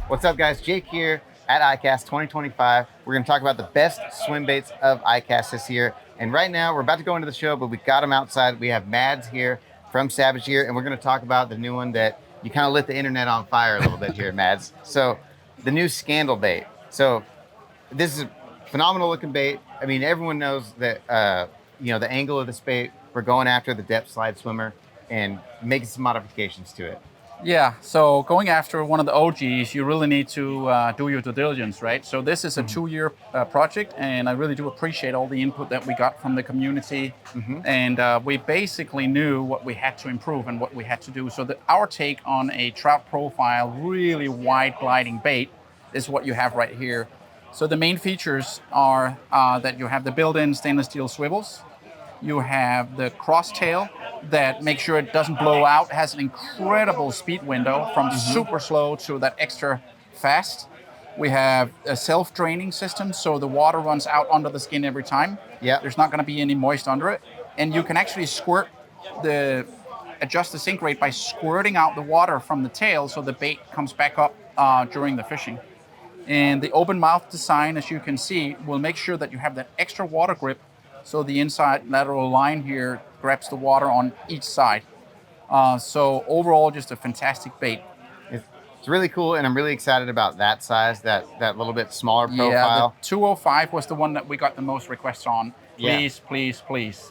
What's up, guys? Jake here at ICAST 2025. We're going to talk about the best swim baits of ICAST this year. And right now, we're about to go into the show, but we got them outside. We have Mads here from Savage here, and we're going to talk about the new one that you kind of lit the internet on fire a little bit here, Mads. So, the new Scandal bait. So, this is a phenomenal looking bait. I mean, everyone knows that, the angle of this bait, we're going after the depth slide swimmer and making some modifications to it. Yeah, so going after one of the OGs, you really need to do your due diligence, right? So this is a 2-year project, and I really do appreciate all the input that we got from the community. And we basically knew what we had to improve and what we had to do. So our take on a trout profile, really wide gliding bait, is what you have right here. So the main features are that you have the built-in stainless steel swivels. You have the cross tail that makes sure it doesn't blow out. It has an incredible speed window from super slow to that extra fast. We have a self-draining system, so the water runs out under the skin every time. Yeah, there's not going to be any moist under it, and you can actually adjust the sink rate by squirting out the water from the tail, so the bait comes back up during the fishing. And the open mouth design, as you can see, will make sure that you have that extra water grip. So the inside lateral line here grabs the water on each side. So overall, just a fantastic bait. It's really cool, and I'm really excited about that size, that little bit smaller profile. Yeah, the 205 was the one that we got the most requests on. Please, please,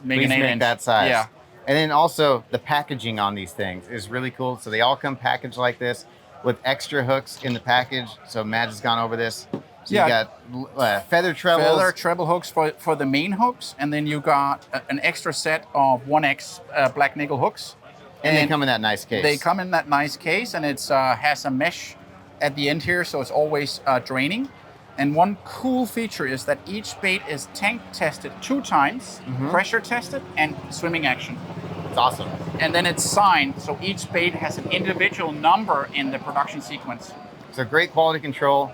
make an 8-inch. That size. Yeah. And then also the packaging on these things is really cool. So they all come packaged like this with extra hooks in the package. So Mads has gone over this. So you got feather trebles. Feather treble hooks for the main hooks, and then you got an extra set of 1X black nickel hooks. And they come in that nice case. They come in that nice case, and it has a mesh at the end here, so it's always draining. And one cool feature is that each bait is tank tested 2 times, pressure tested, and swimming action. It's awesome. And then it's signed, so each bait has an individual number in the production sequence. So great quality control.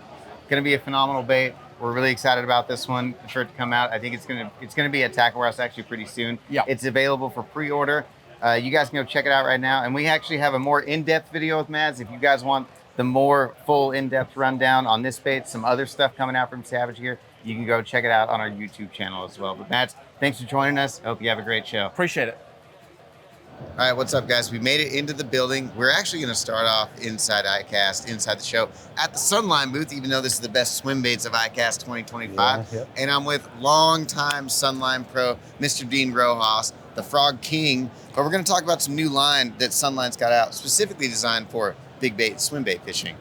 Going to be a phenomenal bait. We're really excited about this one for it to come out. I think it's going to be at Tackle Warehouse actually pretty soon. Yeah. It's available for pre-order. You guys can go check it out right now. And we actually have a more in-depth video with Mads. If you guys want the more full in-depth rundown on this bait, some other stuff coming out from Savage here, you can go check it out on our YouTube channel as well. But Mads, thanks for joining us. I hope you have a great show. Appreciate it. All right, what's up, guys? We made it into the building. We're actually going to start off inside ICAST, inside the show, at the Sunline booth, even though this is the best swim baits of ICAST 2025. Yeah, And I'm with longtime Sunline pro, Mr. Dean Rojas, the Frog King. But we're going to talk about some new line that Sunline's got out, specifically designed for big bait, swim bait fishing.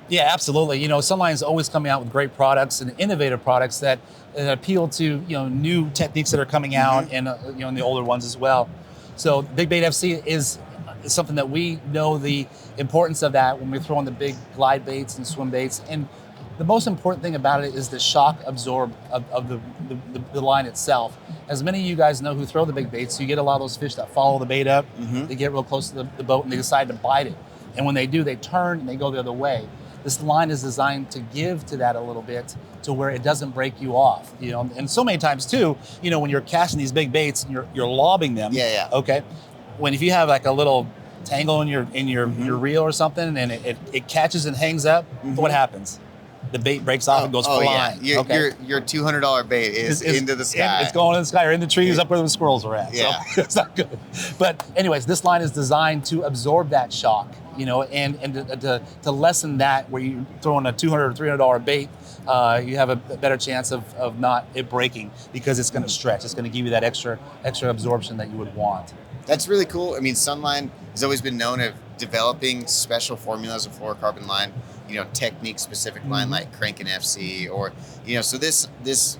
Yeah, absolutely. Sunline's always coming out with great products and innovative products that appeal to new techniques that are coming out and the older ones as well. So Big Bait FC is something that we know the importance of that when we throw in the big glide baits and swim baits. And the most important thing about it is the shock absorb of the line itself. As many of you guys know who throw the big baits, you get a lot of those fish that follow the bait up, they get real close to the boat and they decide to bite it. And when they do, they turn and they go the other way. This line is designed to give to that a little bit to where it doesn't break you off, And so many times too, when you're casting these big baits and you're lobbing them. Yeah. Okay. If you have like a little tangle in your reel or something and it catches and hangs up, what happens? The bait breaks off and goes flying. Yeah. Your $200 bait is into the sky. It's going in the sky or in the trees up where the squirrels are at. Yeah. So it's not good. But anyways, this line is designed to absorb that shock, and to lessen that where you throw in a $200 or $300 bait, you have a better chance of not it breaking because it's going to stretch. It's going to give you that extra absorption that you would want. That's really cool. I mean, Sunline has always been known of developing special formulas of fluorocarbon line, technique specific line like Crankin' FC or, so this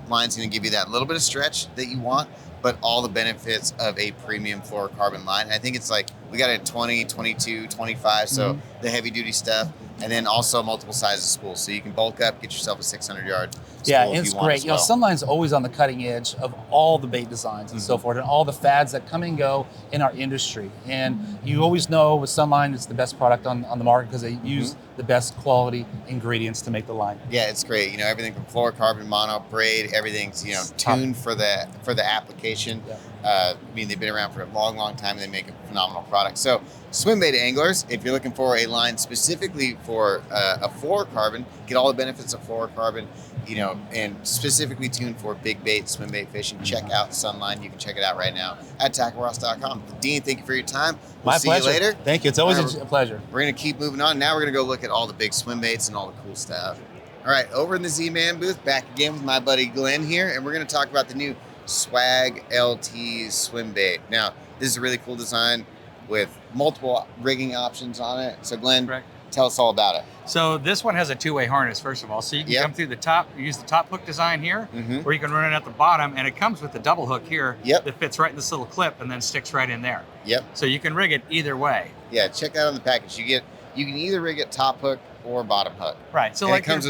line's going to give you that little bit of stretch that you want, but all the benefits of a premium fluorocarbon line. I think it's like, we got it at 20, 22, 25. So the heavy duty stuff. And then also multiple sizes of spools. So you can bulk up, get yourself a 600-yard spool. Yeah, it's great. Sunline's always on the cutting edge of all the bait designs and so forth, and all the fads that come and go in our industry. And you always know with Sunline, it's the best product on the market because they use the best quality ingredients to make the line. Yeah, it's great. Everything from fluorocarbon, mono, braid, everything's tuned for the application. I mean, they've been around for a long, long time, and they make a phenomenal product. So, Swimbait anglers, if you're looking for a line specifically for a fluorocarbon, get all the benefits of fluorocarbon, you know, and specifically tuned for big bait, swimbait fishing, check out Sunline. You can check it out right now at tackleross.com. Dean, thank you for your time. We'll My see pleasure. you later. Thank you. It's always a pleasure. We're going to keep moving on. Now we're going to go look at all the big swim baits and all the cool stuff. All right, over in the Z-Man booth, back again with my buddy Glenn here, and we're going to talk about the new Swag LT swim bait. Now, this is a really cool design with multiple rigging options on it. So, Glenn, tell us all about it. So this one has a two-way harness, first of all. So you can come through the top, you use the top hook design here, or you can run it at the bottom, and it comes with the double hook here that fits right in this little clip and then sticks right in there. So you can rig it either way. Yeah, check that on the package. You can either rig it top hook or bottom hook. Right. So and like it comes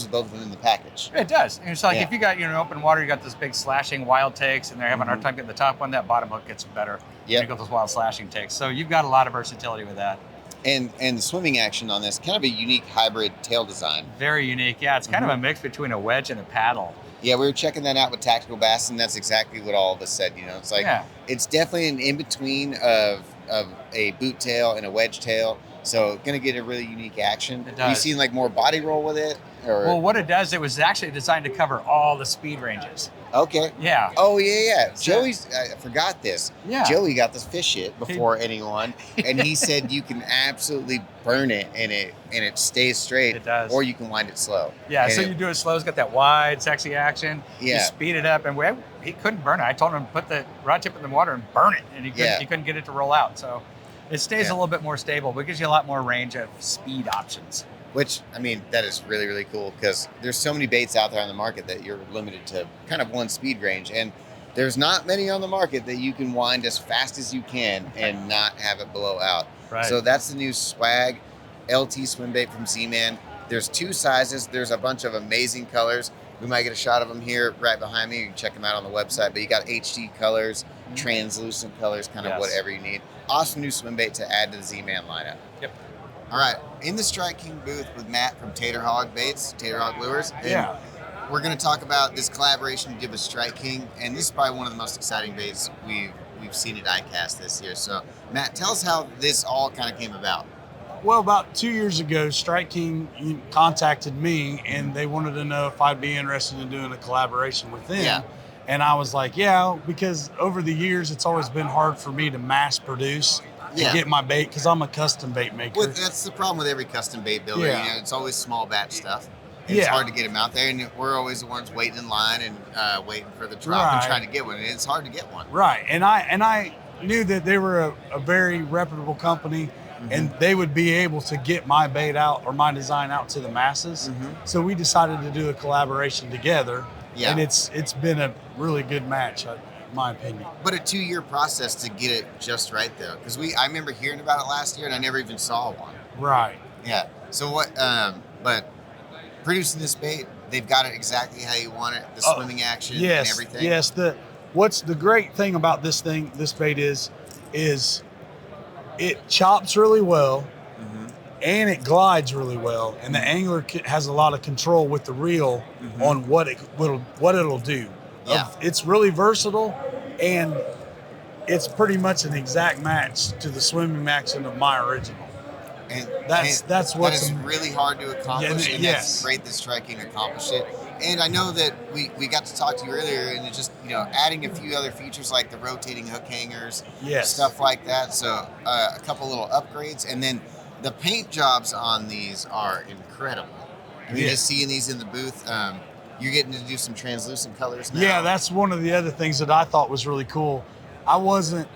with both of them in the package. It does. And it's like if you got open water, you got this big slashing wild takes, and they're having a hard time getting the top one. That bottom hook gets better. You got those wild slashing takes. So you've got a lot of versatility with that. And the swimming action on this, kind of a unique hybrid tail design. Very unique. Yeah, it's kind of a mix between a wedge and a paddle. Yeah, we were checking that out with Tactical Bass, and that's exactly what all of us said. You know, it's like it's definitely an in between of a boot tail and a wedge tail. So going to get a really unique action. It does. Have you seen like more body roll with it? Or? Well, what it does, it was actually designed to cover all the speed ranges. Okay. Yeah. Oh, yeah. Joey's, I forgot this. Yeah. Joey got this fish it before anyone, and he said you can absolutely burn it and it stays straight. It does. Or you can wind it slow. Yeah, and so you do it slow. It's got that wide, sexy action. Yeah. You speed it up, and he couldn't burn it. I told him to put the rod tip in the water and burn it, and he couldn't get it to roll out. So it stays a little bit more stable, but it gives you a lot more range of speed options. Which, I mean, that is really, really cool because there's so many baits out there on the market that you're limited to kind of one speed range. And there's not many on the market that you can wind as fast as you can and not have it blow out. Right. So that's the new Swag LT swim bait from Z-Man. There's two sizes. There's a bunch of amazing colors. We might get a shot of them here right behind me. You can check them out on the website. But you got HD colors, translucent colors, kind of whatever you need. Awesome new swim bait to add to the Z-Man lineup. Yep. All right, in the Strike King booth with Matt from Tater Hog Baits, Tater Hog Lures. And we're going to talk about this collaboration we did with Strike King, and this is probably one of the most exciting baits we've seen at ICAST this year. So, Matt, tell us how this all kind of came about. Well, about 2 years ago, Strike King contacted me, and they wanted to know if I'd be interested in doing a collaboration with them. Yeah. And I was like, yeah, because over the years, it's always been hard for me to mass produce and get my bait because I'm a custom bait maker. Well, that's the problem with every custom bait builder. Yeah. You know, it's always small batch stuff. It's hard to get them out there, and we're always the ones waiting in line and waiting for the drop and trying to get one. And it's hard to get one. Right. And I knew that they were a very reputable company, and they would be able to get my bait out or my design out to the masses. So we decided to do a collaboration together. Yeah. And it's been a really good match, in my opinion. But a 2-year process to get it just right, though, because I remember hearing about it last year, and I never even saw one. Right. Yeah. So what? But producing this bait, they've got it exactly how you want it. The swimming action and everything. Yes. What's the great thing about this bait is it chops really well, and it glides really well, and the angler has a lot of control with the reel on what it'll do. Yeah. It's really versatile, and it's pretty much an exact match to the swimming action of my original. And that's what's really hard to accomplish. And it's great that Strike King accomplished it. And I know that we got to talk to you earlier, and it just adding a few other features like the rotating hook hangers, stuff like that. So a couple little upgrades, and then the paint jobs on these are incredible. I mean, just seeing these in the booth, you're getting to do some translucent colors now. Yeah, that's one of the other things that I thought was really cool. I wasn't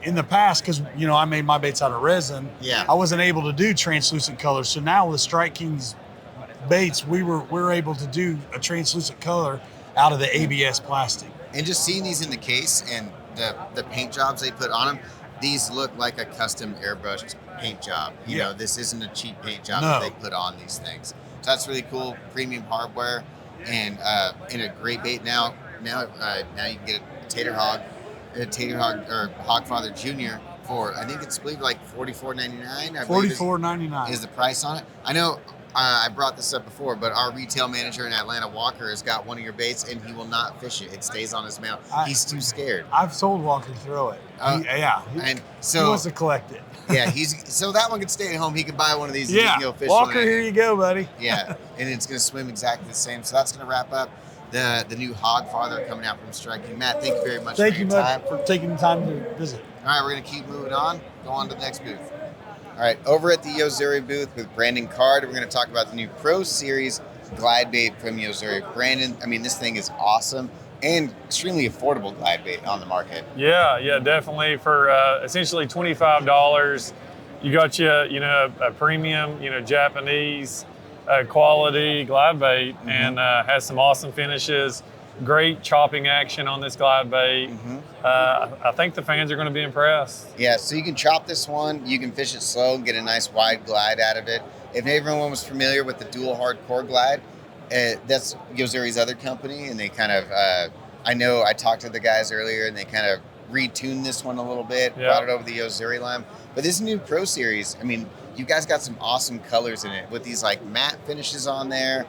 in the past because I made my baits out of resin. Yeah. I wasn't able to do translucent colors. So now with Strike King's baits, we're able to do a translucent color out of the ABS plastic. And just seeing these in the case and the paint jobs they put on them, these look like a custom airbrushed paint job. You know, this isn't a cheap paint job that they put on these things. So that's really cool, premium hardware, and in a great bait now you can get a Tater Hog or Hogfather Jr. for, I think it's believe like $44.99. $44.99 is the price on it. I know I brought this up before, but our retail manager in Atlanta, Walker, has got one of your baits, and he will not fish it. It stays on his mount. He's too scared. I've sold Walker throw it. And so he wants to collect it. Yeah, so that one could stay at home. He could buy one of these. And he can go fish Walker, here you go, buddy. Yeah, and it's going to swim exactly the same. So that's going to wrap up the new hog father coming out from Striking. Matt, thank you very much for your time. For taking the time to visit. All right, we're going to keep moving on. Go on to the next booth. All right, over at the Yo-Zuri booth with Brandon Card, we're going to talk about the new Pro Series glide bait from Yo-Zuri. Brandon, I mean, this thing is awesome and extremely affordable glide bait on the market. Yeah, definitely. For essentially $25, you got a premium, Japanese quality glide bait, and has some awesome finishes. Great chopping action on this glide bait. I think the fans are going to be impressed. Yeah, so you can chop this one, you can fish it slow and get a nice wide glide out of it. If everyone was familiar with the dual hardcore glide, that's Yo-Zuri's other company, and they kind of, I talked to the guys earlier, and they kind of retuned this one a little bit, brought it over the Yo-Zuri line. But this new Pro Series, I mean, you guys got some awesome colors in it with these like matte finishes on there.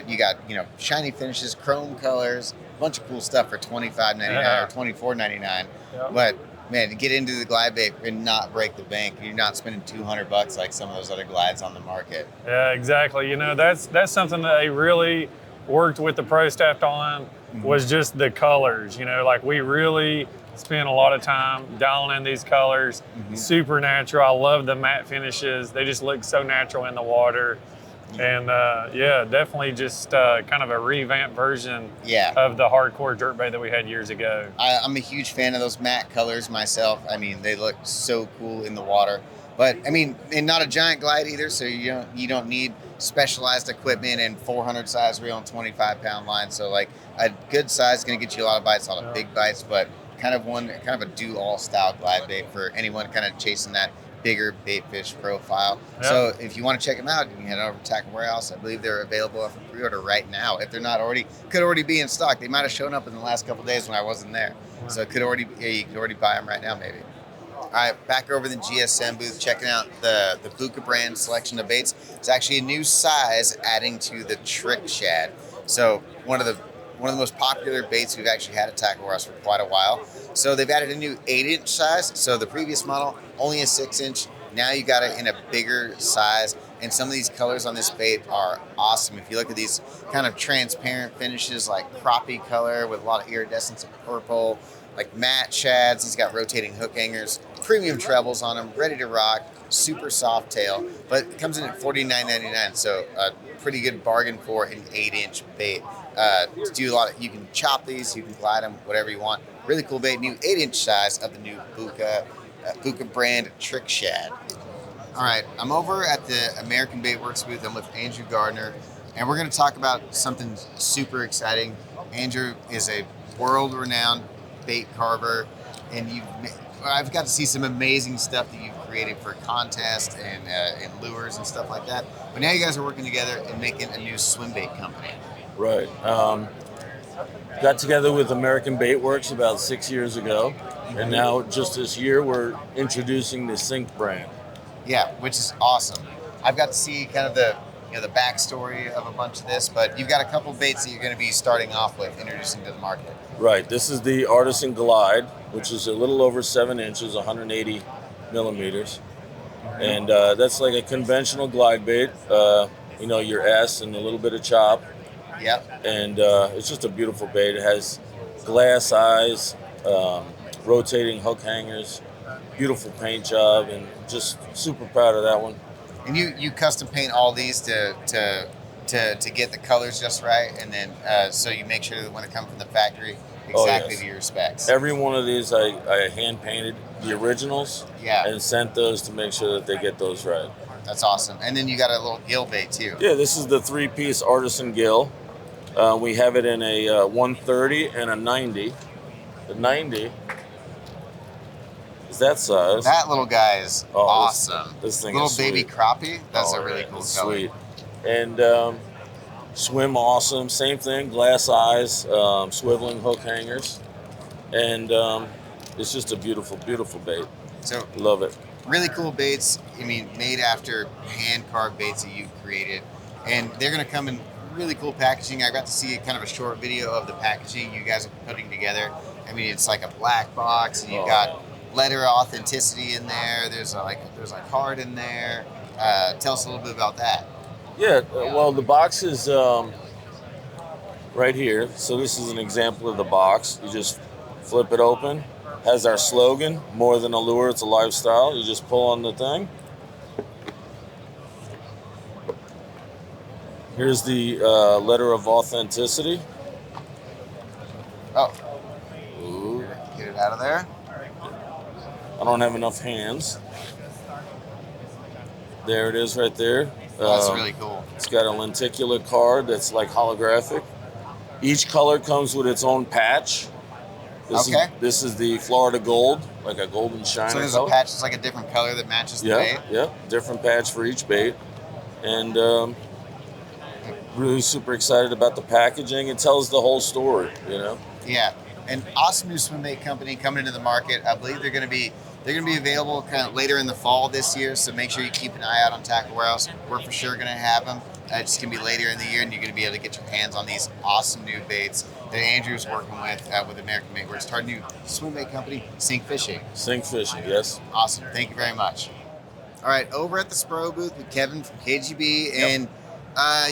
You got, shiny finishes, chrome colors, a bunch of cool stuff for $25.99 or $24.99. But man, to get into the glide bait and not break the bank, you're not spending $200 like some of those other glides on the market. Yeah, exactly. That's something that they really worked with the pro staff on, was just the colors. Like we really spent a lot of time dialing in these colors. Super natural. I love the matte finishes. They just look so natural in the water. And definitely just kind of a revamped version of the hardcore jerkbait that we had years ago. I'm a huge fan of those matte colors myself. I mean, they look so cool in the water. But I mean, and not a giant glide either, so you don't need specialized equipment and 400 size reel and 25-pound line. So like a good size is going to get you a lot of bites, a lot of big bites, but kind of a do-all style glide bait for anyone kind of chasing that bigger bait fish profile. So if you want to check them out, you can head over to Tackle Warehouse. I believe they're available for pre-order right now. If they're not already, could already be in stock. They might have shown up in the last couple of days when I wasn't there. So it could already, you could already buy them right now maybe. All right, back over in the GSM booth, checking out the Bucca brand selection of baits. It's actually a new size adding to the Trick Shad. So one of the most popular baits we've actually had at Tackle Warehouse for quite a while. So they've added a new 8-inch size. So the previous model, only a 6-inch. Now you got it in a bigger size. And some of these colors on this bait are awesome. If you look at these kind of transparent finishes like crappie color with a lot of iridescence of purple, like matte shads. He's got rotating hook hangers, premium trebles on them, ready to rock, super soft tail. But it comes in at $49.99. So a pretty good bargain for an 8-inch bait. You can chop these, you can glide them, whatever you want. Really cool bait, new 8-inch size of the new Bucca brand Trick Shad. All right, I'm over at the American Bait Works booth. I'm with Andrew Gardner, and we're going to talk about something super exciting. Andrew is a world-renowned bait carver, and I've got to see some amazing stuff that you've created for contests and lures and stuff like that. But now you guys are working together and making a new swim bait company. Right. Got together with American Bait Works about 6 years ago, and now just this year we're introducing the Synch brand. Yeah, which is awesome. I've got to see kind of the backstory of a bunch of this, but you've got a couple baits that you're going to be starting off with, introducing to the market. Right. This is the Artisan Glide, which is a little over 7 inches, 180 millimeters, and that's like a conventional glide bait. Your S and a little bit of chop. Yep. And it's just a beautiful bait. It has glass eyes, rotating hook hangers, beautiful paint job, and just super proud of that one. And you custom paint all these to get the colors just right, and then so you make sure that when it comes from the factory, exactly to your specs. Every one of these I hand painted the originals, yeah, and sent those to make sure that they get those right. That's awesome. And then you got a little gill bait too. Yeah, this is the 3-piece Artisan Gill. We have it in a 130 and a 90. The 90 is that size. That little guy is awesome. This thing little is baby sweet. crappie. That's a really cool color. Sweet. And swim awesome. Same thing. Glass eyes, swiveling hook hangers, and it's just a beautiful, beautiful bait. So love it. really cool baits. I mean, made after hand-carved baits that you created. And they're going to come in really cool packaging. I got to see kind of a short video of the packaging you guys are putting together. I mean, it's like a black box, and you've got letter authenticity in there. There's a card in there. Tell us a little bit about that. Yeah, well, the box is right here. So this is an example of the box. You just flip it open. Has our slogan, more than a lure, it's a lifestyle. You just pull on the thing. Here's the letter of authenticity. Oh. Ooh. Get it out of there. I don't have enough hands. There it is right there. That's really cool. It's got a lenticular card that's like holographic. Each color comes with its own patch. This is the Florida Gold, like a golden shiner. So there's color. a patch that's like a different color that matches the bait? Yeah, different patch for each bait. And really super excited about the packaging. It tells the whole story, you know? Yeah, an awesome new swim bait company coming into the market. I believe they're going to be available kind of later in the fall this year, so make sure you keep an eye out on Tackle Warehouse. We're for sure going to have them. It's going to be later in the year, and you're going to be able to get your hands on these awesome new baits that Andrew's working with American Bait Works. Our new swim bait company, Synch Fishing. Synch Fishing, yes. Awesome. Thank you very much. All right, over at the SPRO booth with Kevin from KGB, and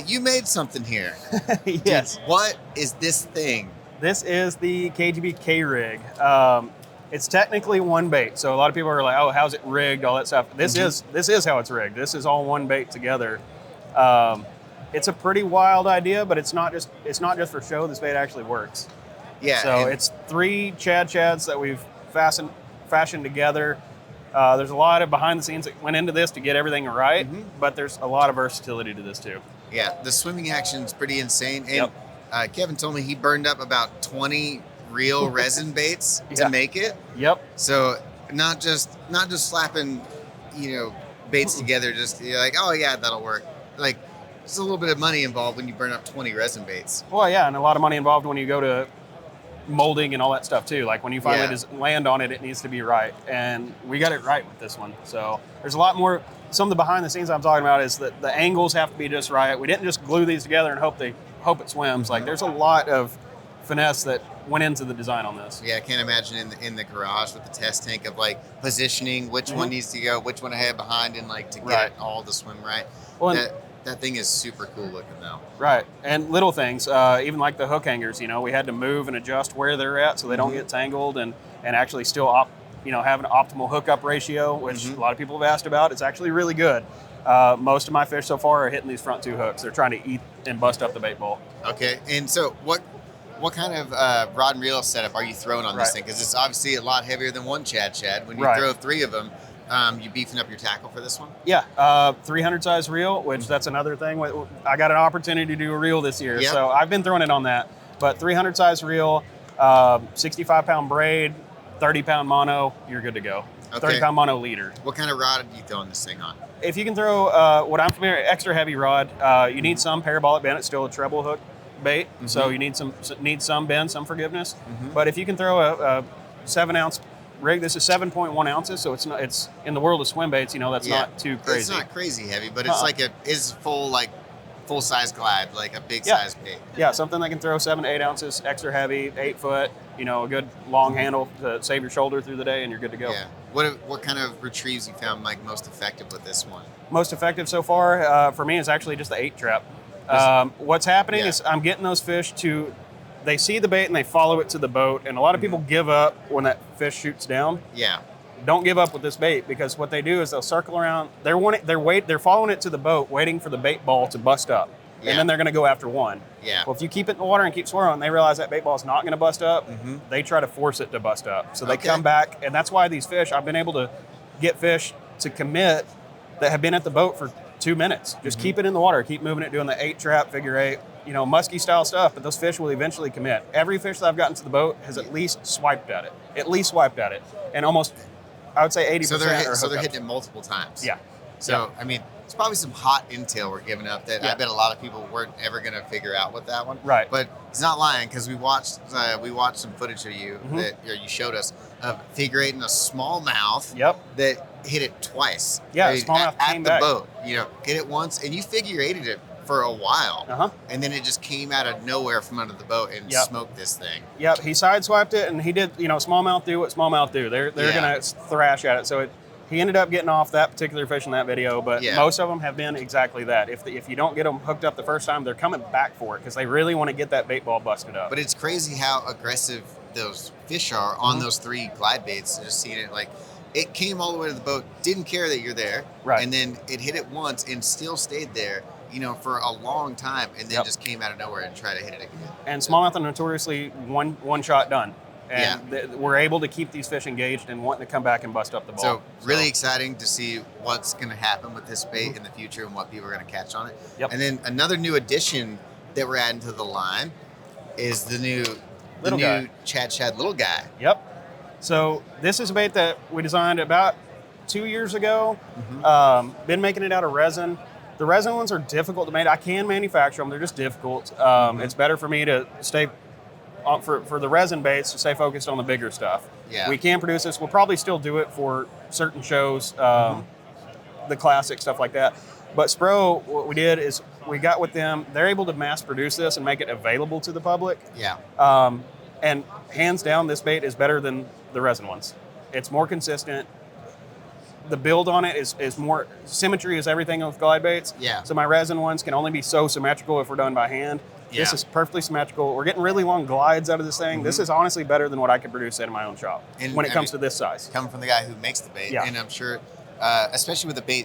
you made something here. Yes. Dude, what is this thing? This is the KGB K Rig. It's technically one bait, so a lot of people are like, "Oh, how's it rigged?" All that stuff. This is how it's rigged. This is all one bait together. It's a pretty wild idea, but it's not just for show. This bait actually works. Yeah. So it's 3 chads that we've fashioned together. There's a lot of behind the scenes that went into this to get everything right, but there's a lot of versatility to this too. Yeah, the swimming action is pretty insane. And Kevin told me he burned up about 20 real resin baits to make it. Yep. So not just slapping, baits together. Just you're like, oh yeah, that'll work. Like, there's a little bit of money involved when you burn up 20 resin baits. Well, yeah, and a lot of money involved when you go to molding and all that stuff too. Like when you finally just land on it, it needs to be right. And we got it right with this one. So there's a lot more. Some of the behind the scenes I'm talking about is that the angles have to be just right. We didn't just glue these together and hope it swims. Like there's a lot of finesse that went into the design on this. Yeah, I can't imagine in the garage with the test tank of like positioning which one needs to go, which one ahead, behind, and like to get it all to swim right. Well, that thing is super cool looking though. Right, and little things, even like the hook hangers. We had to move and adjust where they're at so they don't get tangled, and actually still have an optimal hookup ratio, which a lot of people have asked about. It's actually really good. Most of my fish so far are hitting these front 2 hooks. They're trying to eat and bust up the bait ball. Okay, and so what kind of rod and reel setup are you throwing on this thing? Because it's obviously a lot heavier than one Shad. When you throw 3 of them, you beefing up your tackle for this one? Yeah, 300 size reel, which that's another thing. I got an opportunity to do a reel this year, so I've been throwing it on that. But 300 size reel, 65 pound braid, 30 pound mono, you're good to go. Okay. 30 pound mono leader. What kind of rod are you throwing this thing on? If you can throw what I'm familiar, extra heavy rod, you need some parabolic bend. It's still a treble hook bait, so you need some bend, some forgiveness. But if you can throw a 7 ounce rig, this is 7.1 ounces, so it's in the world of swim baits, that's not too crazy. It's not crazy heavy, but it's it's full size glide, like a big size bait. Yeah, something that can throw 7 to 8 ounces, extra heavy, 8 foot, a good long handle to save your shoulder through the day, and you're good to go. Yeah. What kind of retrieves you found most effective with this one? Most effective so far for me is actually just the 8 trap. What's happening is I'm getting those fish they see the bait and they follow it to the boat, and a lot of people give up when that fish shoots down. Yeah. Don't give up with this bait, because what they do is they'll circle around. They're following it to the boat, waiting for the bait ball to bust up, and then they're going to go after one. Yeah. Well, if you keep it in the water and keep swirling, they realize that bait ball is not going to bust up. They try to force it to bust up, so they come back, and that's why these fish. I've been able to get fish to commit that have been at the boat for 2 minutes. Just keep it in the water, keep moving it, doing the 8 trap, figure 8. Musky style stuff, but those fish will eventually commit. Every fish that I've gotten to the boat has at least swiped at it. And almost, I would say 80%. So they're hitting it multiple times. Yeah. So, I mean, it's probably some hot intel we're giving up that I bet a lot of people weren't ever going to figure out with that one. Right. But it's not lying, because we watched some footage of you that you showed us. of figure eight and a smallmouth. Yep. That hit it twice. Yeah, I mean, smallmouth at came the back. boat. You know, hit it once, and you figure eighted it for a while, and then it just came out of nowhere from under the boat and smoked this thing. Yep, he sideswiped it, and he did. You know, smallmouth do what smallmouth do. They're gonna thrash at it. So he ended up getting off that particular fish in that video, but most of them have been exactly that. If you don't get them hooked up the first time, they're coming back for it because they really want to get that bait ball busted up. But it's crazy how aggressive those fish are on those 3 glide baits. Just seeing it, like, it came all the way to the boat, didn't care that you're there, and then it hit it once and still stayed there, you know, for a long time, and then just came out of nowhere and tried to hit it again. And smallmouth are notoriously one shot done. And we're able to keep these fish engaged and wanting to come back and bust up the ball. So really exciting to see what's going to happen with this bait in the future and what people are going to catch on it. Yep. And then another new addition that we're adding to the line is the new Shad little guy. Yep. So this is a bait that we designed about 2 years ago. Been making it out of resin. The resin ones are difficult to make. I can manufacture them. They're just difficult. It's better for me to stay for the resin baits to stay focused on the bigger stuff. Yeah. We can produce this. We'll probably still do it for certain shows, the classic stuff like that. But SPRO, what we did is we got with them. They're able to mass produce this and make it available to the public. Yeah. And hands down, this bait is better than the resin ones. It's more consistent. The build on it is more, symmetry is everything with glide baits. Yeah. So my resin ones can only be so symmetrical if we're done by hand. Yeah. This is perfectly symmetrical. We're getting really long glides out of this thing. This is honestly better than what I could produce in my own shop when it comes to this size. Coming from the guy who makes the bait, Yeah. and I'm sure, especially with the bait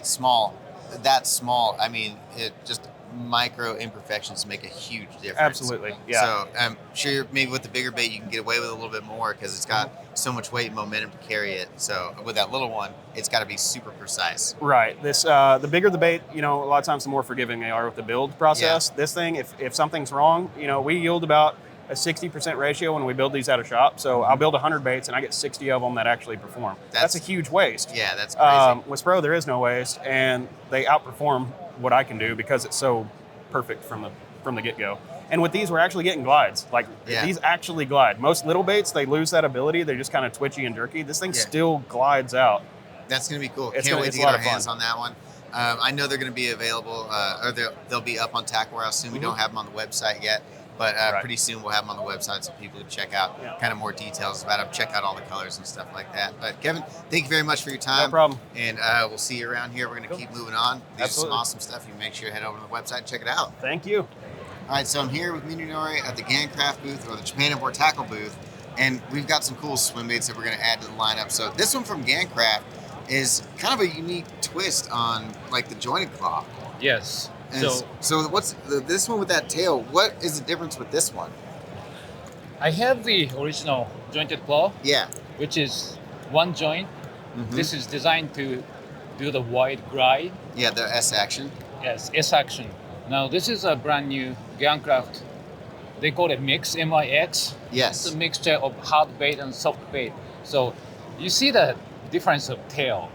that small, I mean, it just micro imperfections make a huge difference. Absolutely, yeah. So I'm sure maybe with the bigger bait you can get away with a little bit more because it's got so much weight and momentum to carry it. So with that little one, it's got to be super precise. Right. This the bigger the bait, you know, a lot of times the more forgiving they are with the build process. This thing, if something's wrong, you know, we yield about a 60% ratio when we build these out of shop. So I'll build 100 baits and I get 60 of them that actually perform. That's a huge waste. Yeah, that's crazy. With SPRO, there is no waste, and they outperform what I can do because it's so perfect from the get-go. And with these, we're actually getting glides. Like, these actually glide. Most little baits, they lose that ability. They're just kind of twitchy and jerky. This thing still glides out. That's going to be cool. It's Can't wait to get our hands fun. on that one. I know they're going to be available, or they'll be up on Tackle Warehouse soon. We don't have them on the website yet, but pretty soon we'll have them on the website so people can check out kind of more details about them, check out all the colors and stuff like that. But Kevin, thank you very much for your time. No problem. And we'll see you around here. We're going to keep moving on. These are some awesome stuff. You make sure you head over to the website and check it out. Thank you. All right, so I'm here with Minunori at the Gancraft booth, or the Japan Import Tackle booth, and we've got some cool swim baits that we're going to add to the lineup. So this one from Gancraft is kind of a unique twist on like the jointed claw. Yes. And so what's this one with that tail? What is the difference with this one? I have the original jointed claw. Yeah. Which is one joint. This is designed to do the wide glide. Yeah, the S action. Yes, S action. Now this is a brand new Gancraft. They call it mix, MIX. Yes. It's a mixture of hard bait and soft bait. So you see the difference of tail.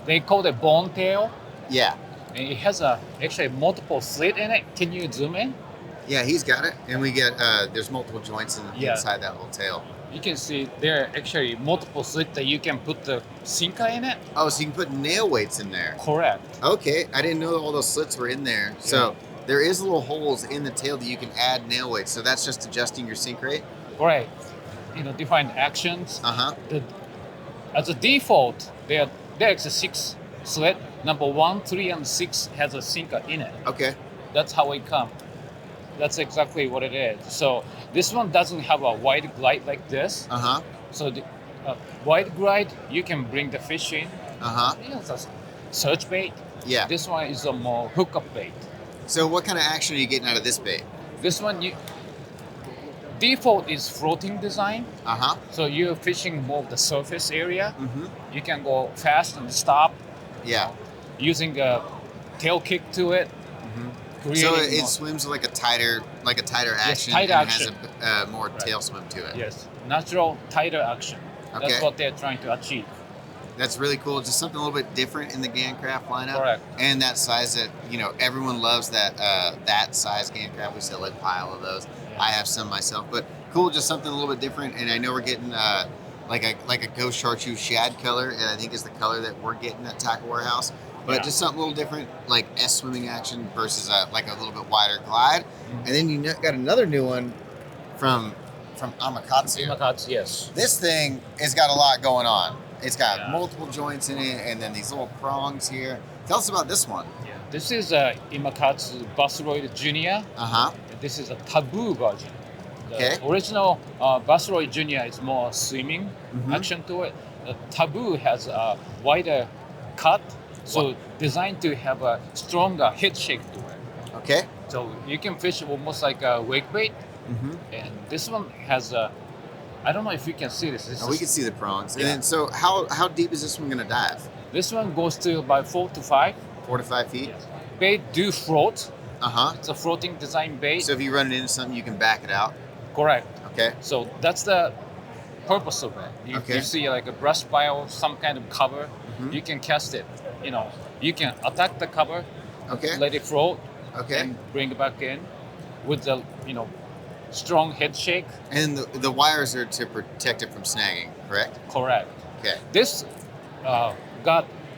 They call it bone tail. Yeah. And it has actually multiple slit in it. Can you zoom in? Yeah, he's got it. And we get, there's multiple joints inside that little tail. You can see there are actually multiple slits that you can put the sinker in it. Oh, so you can put nail weights in there. Correct. Okay, I didn't know all those slits were in there. So there is little holes in the tail that you can add nail weights. So that's just adjusting your sink rate? Right. You know, different actions. As a default, there's a 6 slit. Number 1, 3, and 6 has a sinker in it. Okay. That's how it comes. That's exactly what it is. So this one doesn't have a wide glide like this. So the wide glide, you can bring the fish in. It's a search bait. Yeah. This one is a more hookup bait. So what kind of action are you getting out of this bait? This one, default is floating design. So you're fishing more of the surface area. You can go fast and stop. Yeah. Using a tail kick to it. So it swims like a tighter action. Tighter action. Has a more tail swim to it. Yes, natural tighter action. Okay. That's what they're trying to achieve. That's really cool. Just something a little bit different in the Gancraft lineup. Correct. And that size that, you know, everyone loves that size Gancraft. We sell a pile of those. I have some myself, but cool, just something a little bit different. And I know we're getting like a ghost chartreuse shad color, and I think is the color that we're getting at Tackle Warehouse. But just something a little different, like S swimming action versus like a little bit wider glide. And then you got another new one from Imakatsu. Imakatsu, yes. This thing has got a lot going on. It's got multiple joints in it, and then these little prongs here. Tell us about this one. Yeah. This is a Imakatsu BassRoid Junior. This is a Taboo version. The original BassRoid Junior is more swimming action to it. The Taboo has a wider cut, so designed to have a stronger head shake to it. Okay. So you can fish almost like a wake bait. And this one has a, I don't know if you can see this. We can see the prongs. And then, so how deep is this one going to dive? This one goes to about 4 to 5. 4 to 5 feet? Yes. Bait do float. It's a floating design bait. So if you run it into something, you can back it out? Correct. Okay. So that's the purpose of it. You see like a brush pile, some kind of cover, you can cast it. You know, you can attack the cover, let it float, and bring it back in with the, strong head shake. And the wires are to protect it from snagging, correct? Correct. Okay. This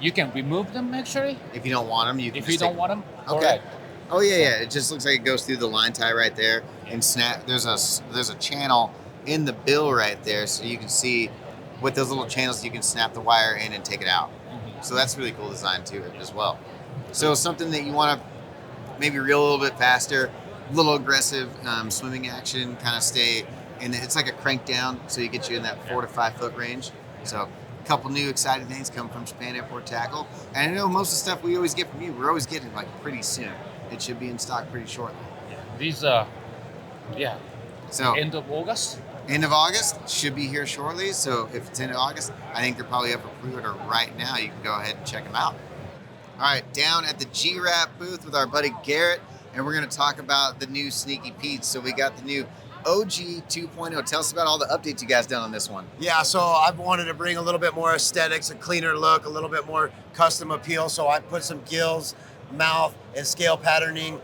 you can remove them actually. If you don't want them, you can. If you don't want them, okay. Correct. Oh yeah. It just looks like it goes through the line tie right there and snap. There's a channel in the bill right there, so you can see with those little channels you can snap the wire in and take it out. So that's really cool design to it as well. So something that you want to maybe reel a little bit faster, a little aggressive swimming action, kind of stay, and it's like a crank down, so you get you in that 4 to 5 foot range. So a couple new exciting things come from Japan Airport Tackle. And I know most of the stuff we always get from you, we're always getting like pretty soon. It should be in stock pretty shortly. These so end of August. End of August should be here shortly. So if it's end of August, I think they're probably up for pre-order right now. You can go ahead and check them out. All right, down at the G-Ratt booth with our buddy Garrett, and we're going to talk about the new Sneaky Pete's. So we got the new OG 2.0. Tell us about all the updates you guys done on this one. Yeah, so I've wanted to bring a little bit more aesthetics, a cleaner look, a little bit more custom appeal. So I put some gills, mouth, and scale patterning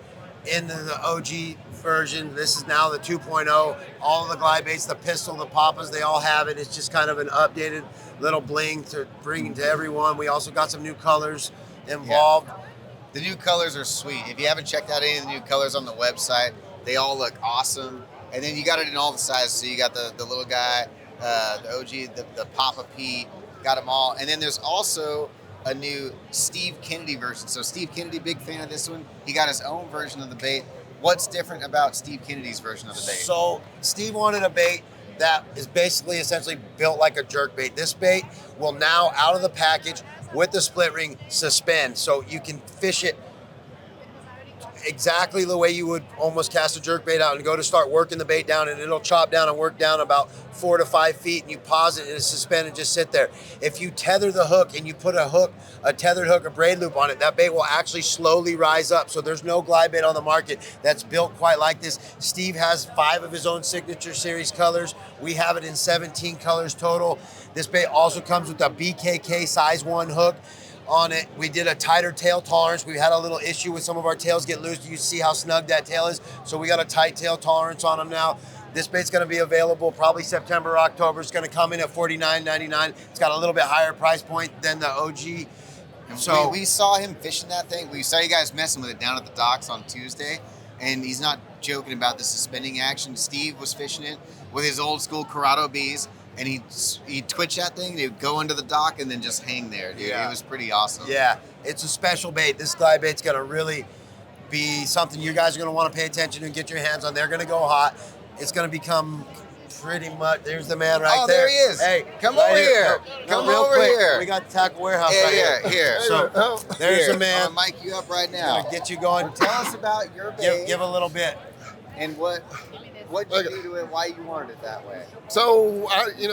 into the OG version. This is now the 2.0. All of the glide baits, the pistol, the papas, they all have it. It's just kind of an updated little bling to bring to everyone. We also got some new colors involved. Yeah. The new colors are sweet. If you haven't checked out any of the new colors on the website, they all look awesome. And then you got it in all the sizes. So you got the little guy, the OG, the Papa P, got them all. And then there's also a new Steve Kennedy version. So Steve Kennedy, big fan of this one. He got his own version of the bait. What's different about Steve Kennedy's version of the bait? So Steve wanted a bait that is basically essentially built like a jerk bait. This bait will now, out of the package with the split ring, suspend. So you can fish it exactly the way you would almost cast a jerk bait out and go to start working the bait down, and it'll chop down and work down about 4 to 5 feet, and you pause it and it's suspended and just sit there. If you tether the hook and you put a tethered hook, a braid loop on it, that bait will actually slowly rise up. So there's no glide bait on the market that's built quite like this. Steve has 5 of his own signature series colors. We have it in 17 colors total. This bait also comes with a BKK size 1 hook on it. We did a tighter tail tolerance. We had a little issue with some of our tails get loose. You see how snug that tail is? So we got a tight tail tolerance on them now. This bait's gonna be available probably September or October. It's gonna come in at $49.99. It's got a little bit higher price point than the OG. So we saw him fishing that thing. We saw you guys messing with it down at the docks on Tuesday, and he's not joking about the suspending action. Steve was fishing it with his old school Corrado bees, and he'd twitch that thing, and he'd go into the dock and then just hang there, dude. Yeah. It was pretty awesome. Yeah, it's a special bait. This glide bait's gonna really be something you guys are gonna wanna pay attention to and get your hands on. They're gonna go hot. It's gonna become pretty much, there's the man right there. Oh, there he is. Hey, come over here. Come over here. We got the Tackle Warehouse right here. Here. So there's the man. I'll mic you up right now. Gonna get you going. Tell us about your bait. Give a little bit. And what you do to it, why you wanted it that way. So,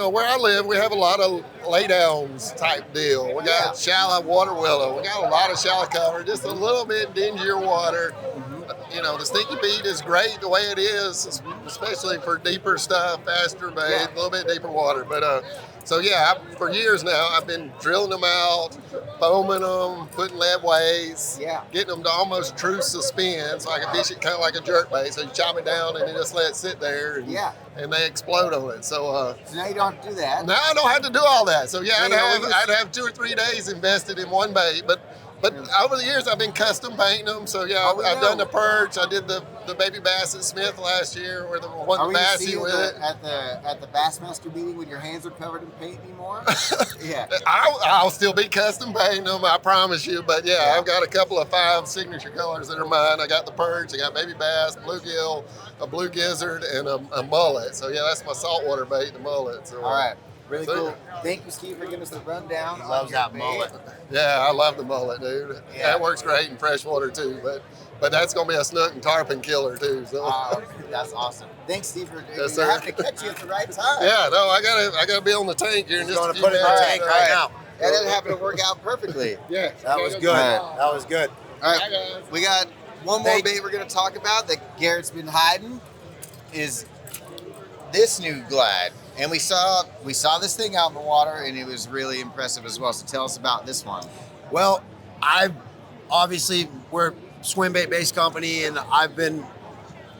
where I live, we have a lot of laydowns type deal. We got shallow water willow. We got a lot of shallow cover, just a little bit dingier water. The Sneaky Pete is great the way it is, especially for deeper stuff, faster bait, a little bit deeper water. But So yeah, for years now, I've been drilling them out, foaming them, putting lead weights, getting them to almost true suspend, so I can fish it kind of like a jerkbait. So you chop it down and then just let it sit there, and they explode on it. So now you don't have to do that. Now I don't have to do all that. So yeah, I'd have 2 or 3 days invested in one bait, but over the years, I've been custom painting them. So yeah, I've done the perch. I did the baby bass at Smith last year, where the one bassy with it. At the Bassmaster meeting when your hands are covered in paint anymore? Yeah. I'll still be custom painting them, I promise you. But yeah, I've got a couple of 5 signature colors that are mine. I got the perch, I got baby bass, bluegill, a blue gizzard, and a mullet. So yeah, that's my saltwater bait, the mullet. So, all right. Really cool. Thank you, Steve, for giving us the rundown. He loves that mullet. Yeah, I love the mullet, dude. Yeah. That works great in freshwater too, but that's gonna be a snook and tarpon killer too. So that's awesome. Thanks, Steve, for yes, having to catch you at the right time. Yeah, no, I gotta be on the tank here in just a few minutes. Put it in the tank right now. Yeah, that happened to work out perfectly. Yeah, that was good. That was good. All right, we got one more bait we're gonna talk about that Garrett's been hiding. Is this new Glide. And we saw this thing out in the water, and it was really impressive as well. So tell us about this one. Well, we're a swim bait based company, and I've been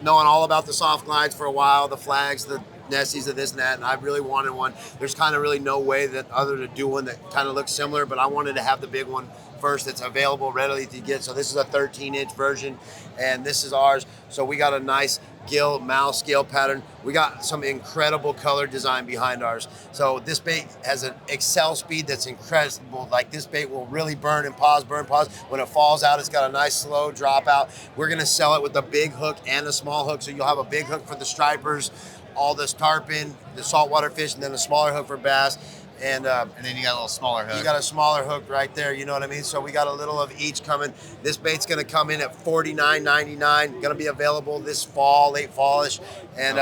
knowing all about the soft glides for a while, the flags, the Nessies, of this and that, and I really wanted one. There's kind of really no way that other to do one that kind of looks similar, but I wanted to have the big one first that's available readily to get. So this is a 13-inch version, and this is ours. So we got a nice gill mouse scale pattern. We got some incredible color design behind ours. So this bait has an excel speed that's incredible. Like, this bait will really burn and pause. When it falls out, it's got a nice slow drop out. We're gonna sell it with a big hook and a small hook. So you'll have a big hook for the stripers, all this tarpon, the saltwater fish, and then a smaller hook for bass. And then you got a little smaller hook. You got a smaller hook right there, you know what I mean? So we got a little of each coming. This bait's gonna come in at $49.99. Gonna be available this fall, late fallish. And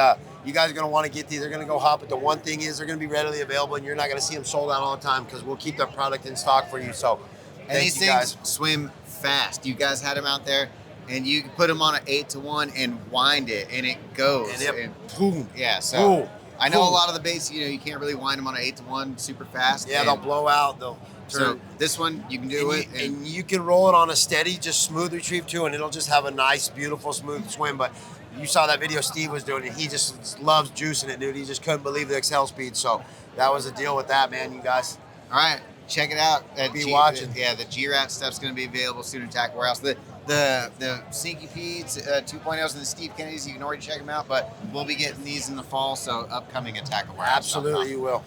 you guys are gonna wanna get these. They're gonna go hot, but the one thing is they're gonna be readily available, and you're not gonna see them sold out all the time, because we'll keep that product in stock for you. So and these things swim fast. You guys had them out there, and you put them on an 8-to-1 and wind it, and it goes. And boom. Yeah, so. I know a lot of the baits, you can't really wind them on an 8-to-1 super fast. Yeah, they'll blow out. They'll turn. So this one, you can do it. And you can roll it on a steady, just smooth retrieve too, and it'll just have a nice, beautiful, smooth swim. But you saw that video Steve was doing, and he just loves juicing it, dude. He just couldn't believe the excel speed. So that was the deal with that, man, you guys. All right, check it out. Be watching. Yeah, the G-Ratt stuff's going to be available soon at Tackle Warehouse. The Synch 2.0s and the Steve Kennedys, you can already check them out, but we'll be getting these in the fall, so upcoming at Tackle Warehouse. Absolutely, you will,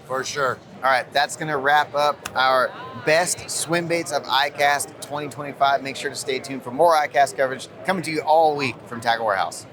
for sure. All right, that's going to wrap up our best swim baits of ICAST 2025. Make sure to stay tuned for more ICAST coverage coming to you all week from Tackle Warehouse.